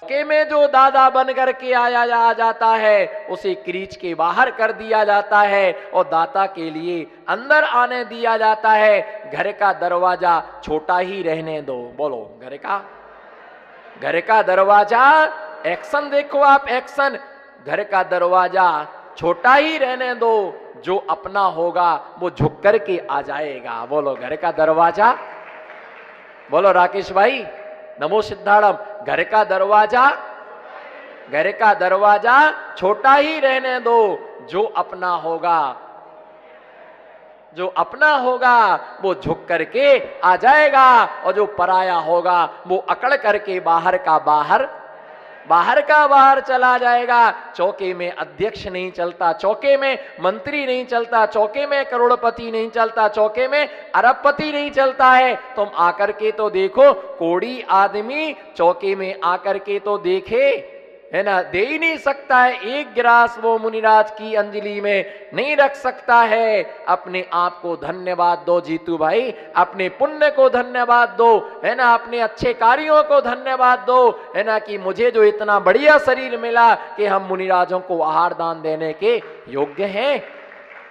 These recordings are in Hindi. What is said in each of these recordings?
चौके में जो दादा बन करके आया आ जाता है उसे क्रीच के बाहर कर दिया जाता है और दाता के लिए अंदर आने दिया जाता है। घर का दरवाजा छोटा ही रहने दो। बोलो घर का दरवाजा, एक्शन देखो आप, एक्शन। घर का दरवाजा छोटा ही रहने दो, जो अपना होगा वो झुक करके आ जाएगा। बोलो घर का दरवाजा, बोलो राकेश भाई, नमो सिद्धाड़म। घर का दरवाजा छोटा ही रहने दो, जो अपना होगा वो झुक करके आ जाएगा, और जो पराया होगा वो अकड़ करके बाहर चला जाएगा। चौके में अध्यक्ष नहीं चलता, चौके में मंत्री नहीं चलता, चौके में करोड़पति नहीं चलता, चौके में अरबपति नहीं चलता है। तुम आकर के तो देखो, कोड़ी आदमी चौके में आकर के तो देखे, है ना, दे ही नहीं सकता है। एक गिलास वो मुनिराज की अंजलि में नहीं रख सकता है। अपने आप को धन्यवाद दो जीतू भाई, अपने पुण्य को धन्यवाद दो, है ना, अपने अच्छे कार्यों को धन्यवाद दो, है ना, कि मुझे जो इतना बढ़िया शरीर मिला कि हम मुनिराजों को आहार दान देने के योग्य हैं,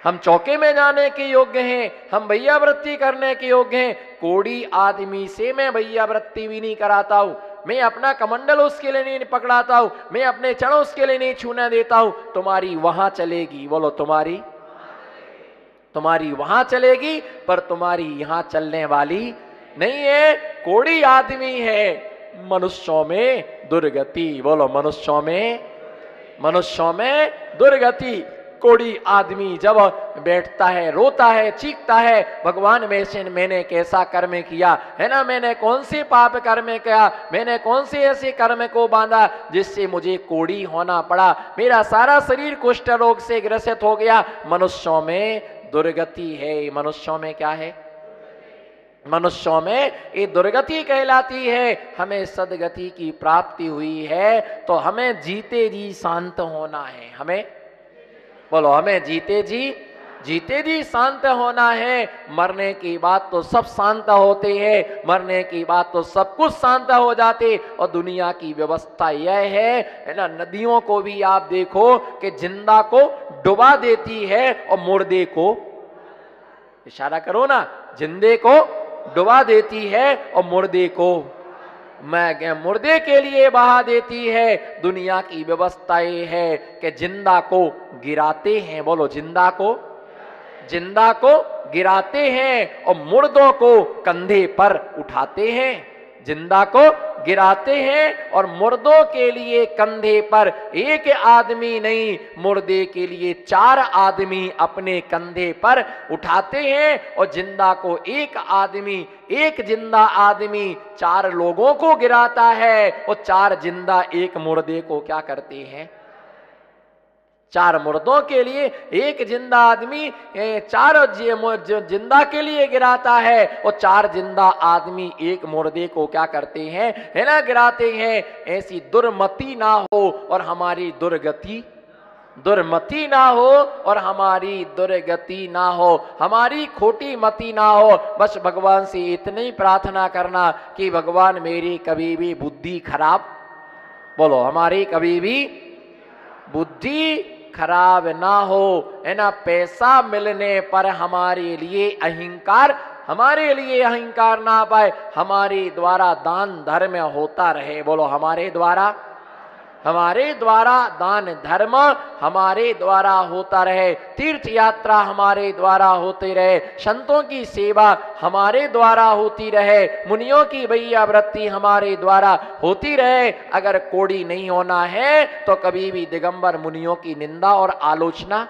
हम चौके में जाने के योग्य हैं, हम भैया वृत्ति करने के योग्य हैं। कोड़ी आदमी से मैं भैया वृत्ति भी नहीं कराता हूं, मैं अपना कमंडल उसके लिए नहीं पकड़ाता हूं, मैं अपने चरणों उसके लिए नहीं छूने देता हूं। तुम्हारी वहां चलेगी, बोलो तुम्हारी वहां चलेगी, पर तुम्हारी यहां चलने वाली नहीं है। कोड़ी आदमी है, मनुष्यों में दुर्गति। बोलो मनुष्यों में दुर्गति। कोड़ी आदमी जब बैठता है, रोता है, चीखता है, भगवान मैंने कैसा कर्म किया, है ना, मैंने कौन से पाप कर्म किया, मैंने कौन से ऐसे कर्म को बांधा जिससे मुझे कोड़ी होना पड़ा, मेरा सारा शरीर कुष्ठ रोग से ग्रसित हो गया। मनुष्यों में दुर्गति है। मनुष्यों में क्या है? मनुष्यों में ये दुर्गति कहलाती है। हमें सदगति की प्राप्ति हुई है तो हमें जीते जी शांत होना है। हमें जीते जी शांत होना है। मरने की बात तो सब शांत होते हैं, मरने की बात तो सब कुछ शांत हो जाते। और दुनिया की व्यवस्था यह है ना, नदियों को भी आप देखो कि जिंदा को डुबा देती है और मुर्दे को, इशारा करो ना, जिंदे को डुबा देती है और मुर्दे के लिए बहा देती है। दुनिया की व्यवस्था ये है कि जिंदा को गिराते हैं। बोलो जिंदा को गिराते हैं और मुर्दों को कंधे पर उठाते हैं। जिंदा को गिराते हैं और मुर्दों के लिए कंधे पर एक आदमी नहीं, मुर्दे के लिए 4 आदमी अपने कंधे पर उठाते हैं। और जिंदा को एक जिंदा आदमी 4 लोगों को गिराता है और 4 जिंदा एक मुर्दे को क्या करते हैं? 4 मुर्दों के लिए एक जिंदा आदमी 4 जिंदा के लिए गिराता है और 4 जिंदा आदमी एक मुर्दे को क्या करते हैं, है ना, गिराते हैं। ऐसी दुर्मति ना हो और हमारी दुर्मति ना हो और हमारी दुर्गति ना हो, हमारी खोटी मति ना हो। बस भगवान से इतनी प्रार्थना करना कि भगवान मेरी कभी भी बुद्धि खराब, बोलो हमारी कभी भी बुद्धि खराब ना हो, है ना। पैसा मिलने पर हमारे लिए अहंकार ना पाए, हमारे द्वारा दान धर्म होता रहे। बोलो हमारे द्वारा दान धर्म हमारे द्वारा होता रहे, तीर्थ यात्रा हमारे द्वारा होती रहे, संतों की सेवा हमारे द्वारा होती रहे, मुनियों की भैया वृत्ति हमारे द्वारा होती रहे। अगर कोड़ी नहीं होना है तो कभी भी दिगंबर मुनियों की निंदा और आलोचना,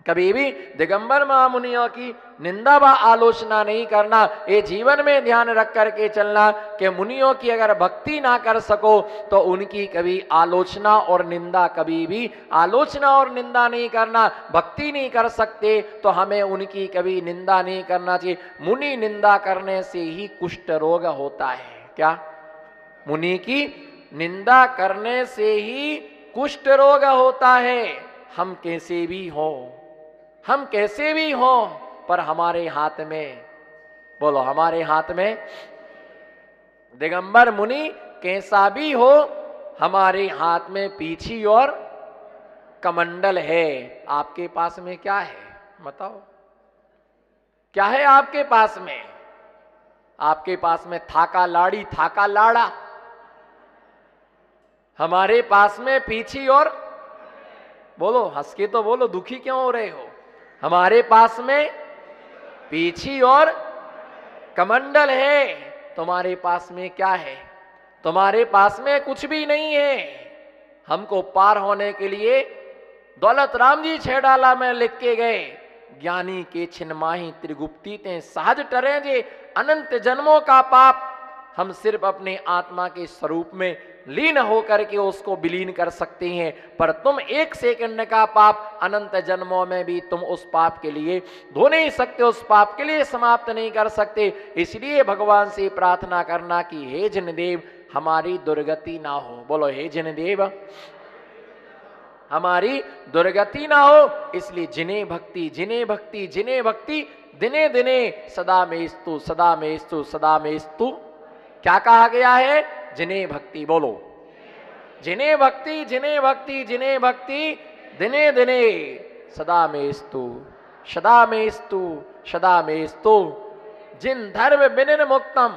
कभी भी दिगंबर महामुनियों की निंदा व आलोचना नहीं करना। ये जीवन में ध्यान रख करके चलना कि मुनियों की अगर भक्ति ना कर सको तो उनकी कभी आलोचना और निंदा, कभी भी आलोचना और निंदा नहीं करना। भक्ति नहीं कर सकते तो हमें उनकी कभी निंदा नहीं करना चाहिए। मुनि निंदा करने से ही कुष्ठ रोग होता है। क्या? मुनि की निंदा करने से ही कुष्ठ रोग होता है। हम कैसे भी हों पर हमारे हाथ में, बोलो हमारे हाथ में दिगंबर मुनि कैसा भी हो, हमारे हाथ में पीछी और कमंडल है। आपके पास में क्या है बताओ, क्या है आपके पास में? आपके पास में थाका लाड़ी, थाका लाड़ा। हमारे पास में पीछी और, बोलो हंस के तो बोलो, दुखी क्यों हो रहे हो? हमारे पास में पीछी और कमंडल है। तुम्हारे पास में क्या है? तुम्हारे पास में कुछ भी नहीं है। हमको पार होने के लिए दौलत राम जी छेड़ाला में लिख के गए, ज्ञानी के छिन्माही त्रिगुप्ती ते सहज टरे जे, अनंत जन्मों का पाप हम सिर्फ अपने आत्मा के स्वरूप में लीन होकर के उसको विलीन कर सकते हैं, पर तुम एक सेकंड का पाप अनंत जन्मों में भी तुम उस पाप के लिए धो नहीं सकते, उस पाप के लिए समाप्त नहीं कर सकते। इसलिए भगवान से प्रार्थना करना कि हे जिनदेव हमारी दुर्गति ना हो। बोलो हे जिनदेव हमारी दुर्गति ना हो। इसलिए जिन्हें भक्ति, जिन्हें भक्ति, जिन्हें भक्ति दिने दिने सदा में स्तु, सदा में स्तु, सदा में स्तु। क्या कहा गया है? जिन्हें भक्ति। बोलो जिन्हें भक्ति, जिन्हें भक्ति, जिन्हें भक्ति दिने दिने सदा में स्तु, सदा में स्तु, सदा में स्तु। जिन धर्म विनिन मुक्तम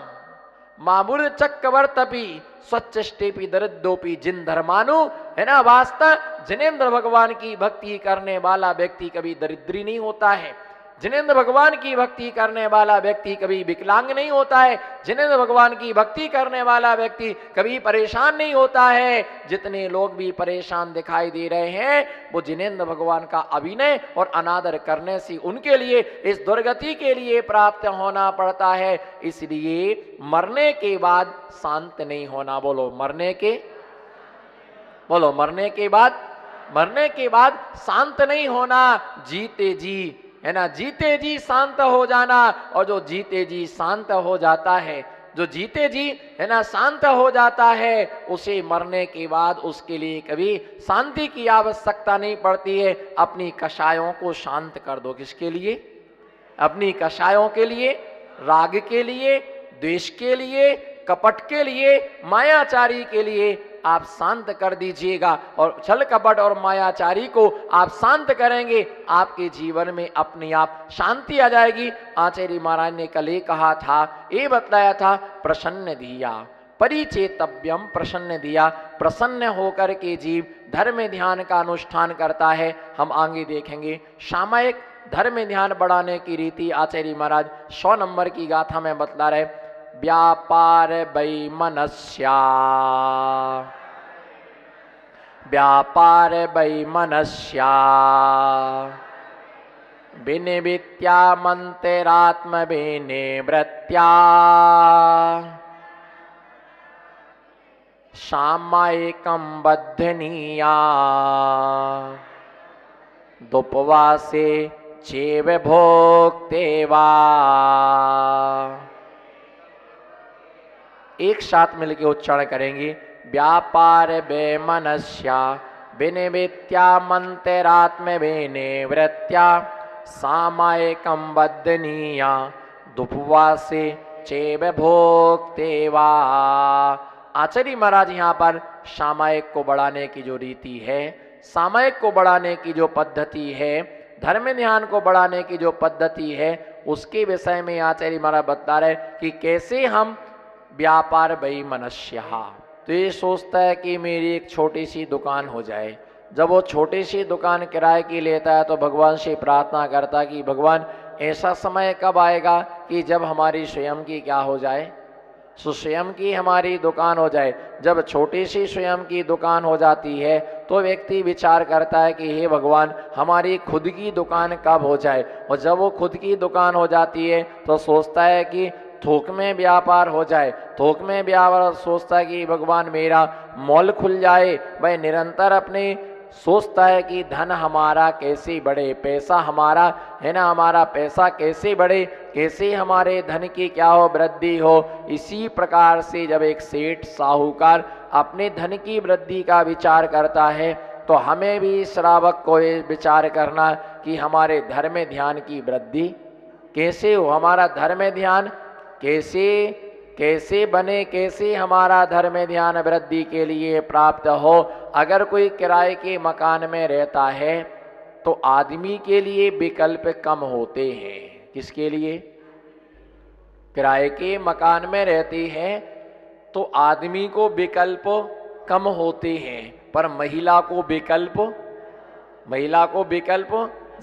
मामूल चक्रवर्तपि स्वच्छष्टेपि दरिद्रोपि, जिन धर्मानु, है ना, वास्तव जिनेन्द्र भगवान की भक्ति करने वाला व्यक्ति कभी दरिद्री नहीं होता है। जिनेन्द्र भगवान की भक्ति करने वाला व्यक्ति कभी विकलांग नहीं होता है। जिनेन्द्र भगवान की भक्ति करने वाला व्यक्ति कभी परेशान नहीं होता है। जितने लोग भी परेशान दिखाई दे रहे हैं वो जिनेन्द्र भगवान का अभिनय और अनादर करने से उनके लिए इस दुर्गति के लिए प्राप्त होना पड़ता है। इसलिए मरने के बाद शांत नहीं होना। बोलो मरने के, बोलो मरने के बाद, मरने के बाद शांत नहीं होना। जीते जी, है ना, जीते जी शांत हो जाना। और जो जीते जी शांत हो जाता है, जो जीते जी, है ना, शांत हो जाता है, उसे मरने के बाद उसके लिए कभी शांति की आवश्यकता नहीं पड़ती है। अपनी कषायों को शांत कर दो। किसके लिए? अपनी कषायों के लिए, राग के लिए, द्वेष के लिए, कपट के लिए, मायाचारी के लिए आप शांत कर दीजिएगा। और छल कपट और मायाचारी को आप शांत करेंगे, आपके जीवन में अपने आप शांति आ जाएगी। आचार्य महाराज ने कल ये कहा था, ये बतलाया था, प्रसन्न दिया परिचेतव्यम, प्रसन्न दिया। प्रसन्न होकर के जीव धर्म ध्यान का अनुष्ठान करता है। हम आगे देखेंगे सामयिक धर्म ध्यान बढ़ाने की रीति आचार्य महाराज 100 नंबर की गाथा में बतला रहे। व्यापार वैमनस्या, व्यापार वैमनस्या, विनिवित्या मंत्रात्म विनिवृत्या, सामयिकं बद्धनीया, दुपवासे चैव भोक्तेवा। एक साथ मिलकर उच्चारण करेंगे। व्यापार वैमनस्या, विनिवित्या मंत्रात्म विनिवृत्या, सामयिकं बद्धनीया, दुपवासे चैव भोक्तेवा। आचार्य महाराज यहाँ पर सामयिक को बढ़ाने की जो रीति है, सामयिक को बढ़ाने की जो पद्धति है, धर्म ध्यान को बढ़ाने की जो पद्धति है, उसके विषय में आचार्य महाराज बता रहे कि कैसे हम व्यापार वैमनस्या। तो ये सोचता है कि मेरी एक छोटी सी दुकान हो जाए। जब वो छोटी सी दुकान किराए की लेता है तो भगवान से प्रार्थना करता कि भगवान ऐसा समय कब आएगा कि जब हमारी स्वयं की क्या हो जाए, स्वयं की हमारी दुकान हो जाए। जब छोटी सी स्वयं की दुकान हो जाती है तो व्यक्ति विचार करता है कि हे भगवान हमारी खुद की दुकान कब हो जाए। और जब वो खुद की दुकान हो जाती है तो सोचता है कि थोक में व्यापार हो जाए। थोक में व्यापार सोचता है कि भगवान मेरा मॉल खुल जाए। वह निरंतर अपने सोचता है कि धन हमारा कैसे बढ़े, पैसा हमारा, है ना, हमारा पैसा कैसे बढ़े, कैसे हमारे धन की क्या हो, वृद्धि हो। इसी प्रकार से जब एक सेठ साहूकार अपने धन की वृद्धि का विचार करता है तो हमें भी श्रावक को ये विचार करना कि हमारे धर्म ध्यान की वृद्धि कैसे हो, हमारा धर्म ध्यान कैसे कैसे बने, कैसे हमारा धर्म ध्यान वृद्धि के लिए प्राप्त हो। अगर कोई किराए के मकान में रहता है तो आदमी के लिए विकल्प कम होते हैं। किसके लिए? किराए के मकान में रहते हैं तो आदमी को विकल्प कम होते हैं, पर महिला को विकल्प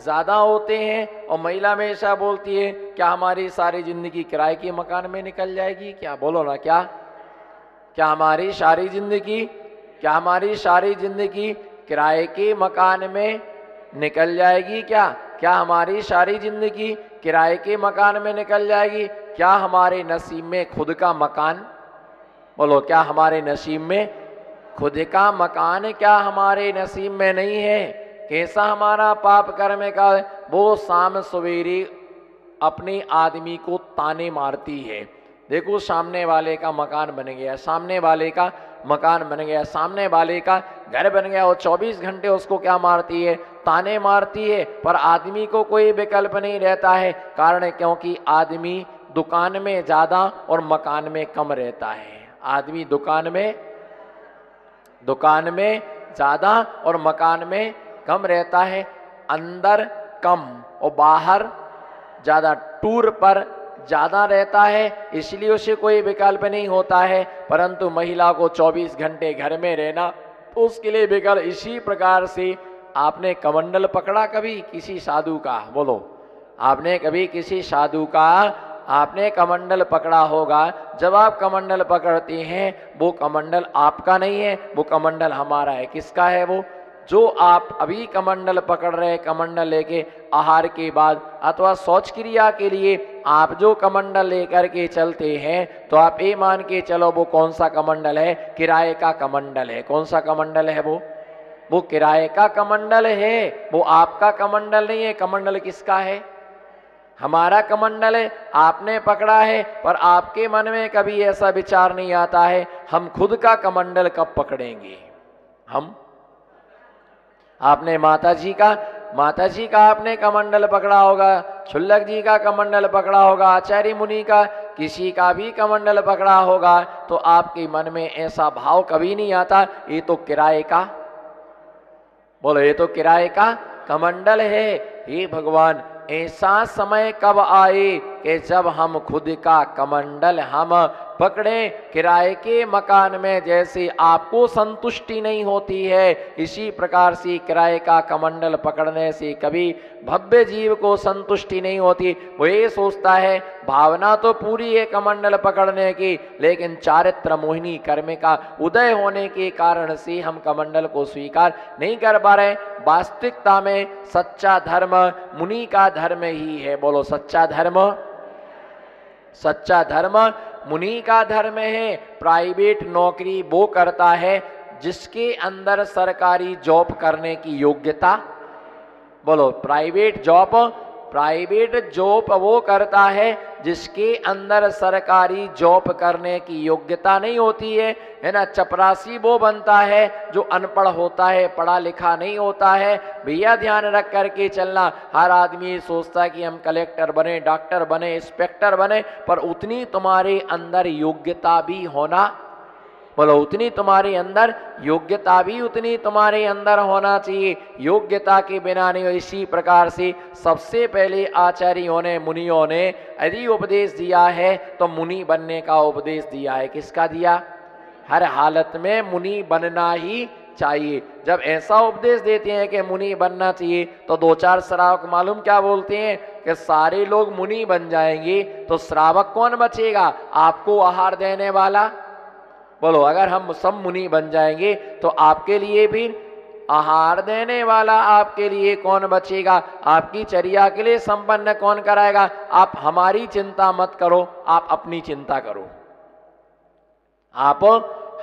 ज्यादा होते हैं। और महिला हमेशा बोलती है क्या हमारी सारी जिंदगी किराए के मकान में निकल जाएगी? क्या बोलो ना, क्या हमारी सारी जिंदगी किराए के मकान में निकल जाएगी? क्या हमारी सारी जिंदगी किराए के मकान में निकल जाएगी? क्या हमारे नसीब में खुद का मकान? बोलो, क्या हमारे नसीब में खुद का मकान क्या हमारे नसीब में नहीं है? कैसा हमारा पाप कर्म का वो शाम सवेरे अपने आदमी को ताने मारती है। देखो सामने वाले का मकान बन गया, सामने वाले का घर बन गया, वो 24 घंटे उसको क्या मारती है? ताने मारती है। पर आदमी को कोई विकल्प नहीं रहता है। कारण क्योंकि आदमी दुकान में ज्यादा और मकान में कम रहता है। आदमी दुकान में ज्यादा और मकान में कम रहता है। अंदर कम और बाहर ज्यादा, टूर पर ज्यादा रहता है, इसलिए उसे कोई विकल्प नहीं होता है। परंतु महिला को 24 घंटे घर में रहना उसके लिए विकल्प। इसी प्रकार से आपने कमंडल पकड़ा कभी किसी साधु का? बोलो, आपने कभी किसी साधु का आपने कमंडल पकड़ा होगा। जब आप कमंडल पकड़ते हैं वो कमंडल आपका नहीं है, वो कमंडल हमारा है। किसका है वो? जो आप अभी कमंडल पकड़ रहे हैं, कमंडल लेके आहार के बाद अथवा शौच क्रिया के लिए आप जो कमंडल लेकर के चलते हैं, तो आप ये मान के चलो वो कौन सा कमंडल है? किराए का कमंडल है। कौन सा कमंडल है वो किराए का कमंडल है, वो आपका कमंडल नहीं है। कमंडल किसका है? हमारा कमंडल है, आपने पकड़ा है। पर आपके मन में कभी ऐसा विचार नहीं आता है हम खुद का कमंडल कब पकड़ेंगे? आपने माता जी का आपने कमंडल पकड़ा होगा, क्षुल्लक जी का कमंडल पकड़ा होगा, आचार्य मुनि का, किसी का भी कमंडल पकड़ा होगा, तो आपके मन में ऐसा भाव कभी नहीं आता ये तो किराए का, बोलो ये तो किराए का कमंडल है। हे भगवान, ऐसा समय कब आए कि जब हम खुद का कमंडल हम पकड़े। किराए के मकान में जैसे आपको संतुष्टि नहीं होती है, इसी प्रकार से किराए का कमंडल पकड़ने से कभी भव्य जीव को संतुष्टि नहीं होती। वो ये सोचता है भावना तो पूरी है कमंडल पकड़ने की, लेकिन चारित्र मोहिनी कर्म का उदय होने के कारण से हम कमंडल को स्वीकार नहीं कर पा रहे। वास्तविकता में सच्चा धर्म मुनि का धर्म ही है। बोलो, सच्चा धर्म मुनि का धर्म है। प्राइवेट नौकरी वो करता है जिसके अंदर सरकारी जॉब करने की योग्यता, बोलो प्राइवेट जॉब वो करता है जिसके अंदर सरकारी जॉब करने की योग्यता नहीं होती है ना। चपरासी वो बनता है जो अनपढ़ होता है, पढ़ा लिखा नहीं होता है। भैया ध्यान रख करके चलना। हर आदमी सोचता है कि हम कलेक्टर बने, डॉक्टर बने, इंस्पेक्टर बने, पर उतनी तुम्हारे अंदर योग्यता भी होना, बोलो उतनी तुम्हारे अंदर योग्यता भी उतनी तुम्हारे अंदर होना चाहिए। योग्यता के बिना नहीं हो। इसी प्रकार से सबसे पहले आचार्यों ने, मुनियों ने यदि उपदेश दिया है तो मुनि बनने का उपदेश दिया है। किसका दिया? हर हालत में मुनि बनना ही चाहिए। जब ऐसा उपदेश देते हैं कि मुनि बनना चाहिए, तो दो चार श्रावक मालूम क्या बोलते हैं कि सारे लोग मुनि बन जाएंगे तो श्रावक कौन बचेगा? आपको आहार देने वाला। बोलो, अगर हम सब मुनि बन जाएंगे तो आपके लिए भी आहार देने वाला आपके लिए कौन बचेगा? आपकी चर्या के लिए संपन्न कौन कराएगा? आप हमारी चिंता मत करो, आप अपनी चिंता करो। आप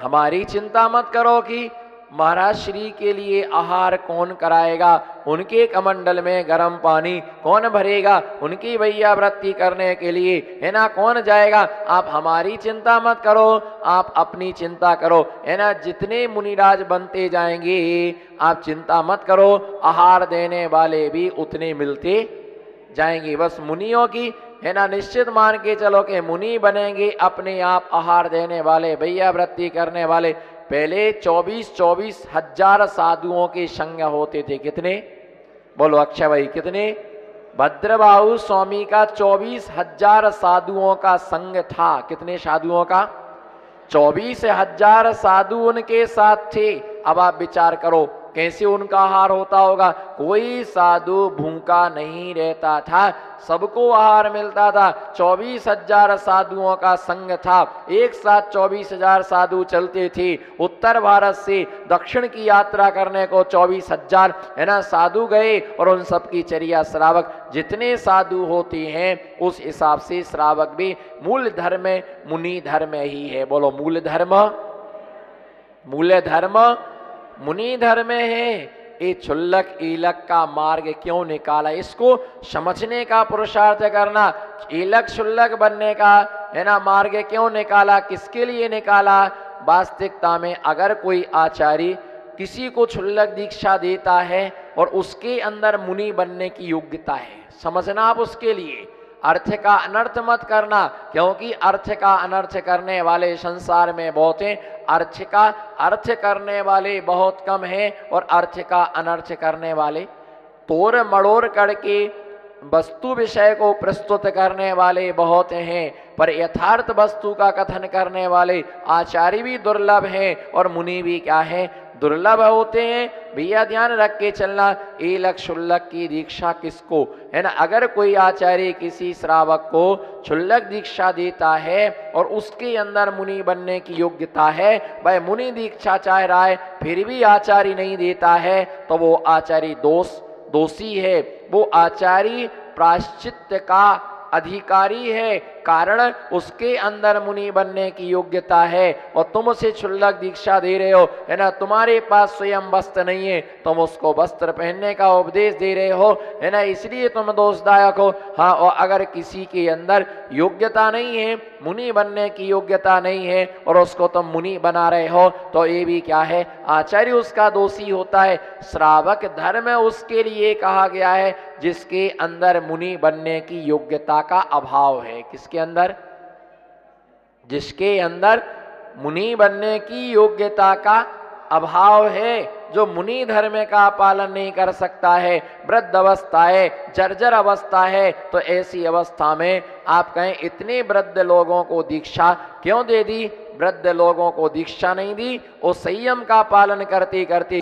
हमारी चिंता मत करो कि महाराज श्री के लिए आहार कौन कराएगा, उनके कमंडल में गर्म पानी कौन भरेगा, उनकी भैया वृत्ति करने के लिए है ना कौन जाएगा। आप हमारी चिंता मत करो, आप अपनी चिंता करो, है ना। जितने मुनिराज बनते जाएंगे आप चिंता मत करो, आहार देने वाले भी उतने मिलते जाएंगे। बस मुनियों की है ना, निश्चित मान के चलो कि मुनि बनेंगे अपने आप आहार देने वाले, भैया वृत्ति करने वाले। पहले 24 हजार साधुओं के संग होते थे। कितने? बोलो अक्षय भाई, कितने? भद्रबाहु स्वामी का 24 हजार साधुओं का संग था। कितने साधुओं का? 24 हजार साधु उनके साथ थे। अब आप विचार करो कैसे उनका आहार होता होगा। कोई साधु भूखा नहीं रहता था, सबको आहार मिलता था। 24 हजार साधुओं का संग था। एक साथ 24 हजार साधु चलते थे। उत्तर भारत से दक्षिण की यात्रा करने को 24 हजार है ना साधु गए, और उन सबकी चर्या श्रावक जितने साधु होते हैं उस हिसाब से श्रावक भी मूल धर्म मुनि धर्म ही है। बोलो मूल धर्म, मूल धर्म मुनि धर्म है। ये क्षुल्लक ईलक का मार्ग क्यों निकाला, इसको समझने का पुरुषार्थ करना। ईलक क्षुल्लक बनने का है ना मार्ग क्यों निकाला, किसके लिए निकाला। वास्तविकता में अगर कोई आचार्य किसी को क्षुल्लक दीक्षा देता है और उसके अंदर मुनि बनने की योग्यता है, समझना आप उसके लिए। अर्थ का अनर्थ मत करना, क्योंकि अर्थ का अनर्थ करने वाले संसार में बहुत हैं। अर्थ का अर्थ करने वाले बहुत कम हैं, और अर्थ का अनर्थ करने वाले तोड़ मड़ोड़ करके वस्तु विषय को प्रस्तुत करने वाले बहुत हैं, पर यथार्थ वस्तु का कथन करने वाले आचार्य भी दुर्लभ हैं और मुनि भी क्या है, दुर्लभ होते हैं। भैया ध्यान रख के चलना, ईलक क्षुल्लक की दीक्षा किसको है ना, अगर कोई आचार्य किसी श्रावक को क्षुल्लक दीक्षा देता है और उसके अंदर मुनि बनने की योग्यता है, वह मुनि दीक्षा चाह रहा है फिर भी आचार्य नहीं देता है, तो वो आचार्य दोषी है। वो आचार्य प्रायश्चित्त का अधिकारी है, कारण उसके अंदर मुनि बनने की योग्यता है, और तुम उसे क्षुल्लक दीक्षा दे रहे हो है ना। तुम्हारे पास स्वयं वस्त्र नहीं है, तुम उसको वस्त्र पहनने का उपदेश दे रहे हो है ना, इसलिए तुम दोषदायक हो। हाँ, और अगर किसी के अंदर योग्यता नहीं है, मुनि बनने की योग्यता नहीं है, और उसको तुम मुनि बना रहे हो, तो ये भी क्या है, आचार्य उसका दोषी होता है। श्रावक धर्म उसके लिए कहा गया है जिसके अंदर मुनि बनने की योग्यता का अभाव है। किसके अंदर? जिसके अंदर मुनि बनने की योग्यता का अभाव है, जो मुनि धर्म का पालन नहीं कर सकता है, वृद्ध अवस्था है, जर्जर अवस्था है, तो ऐसी अवस्था में आप कहें इतने वृद्ध लोगों को दीक्षा क्यों दे दी। वृद्ध लोगों को दीक्षा नहीं दी, वो संयम का पालन करते करते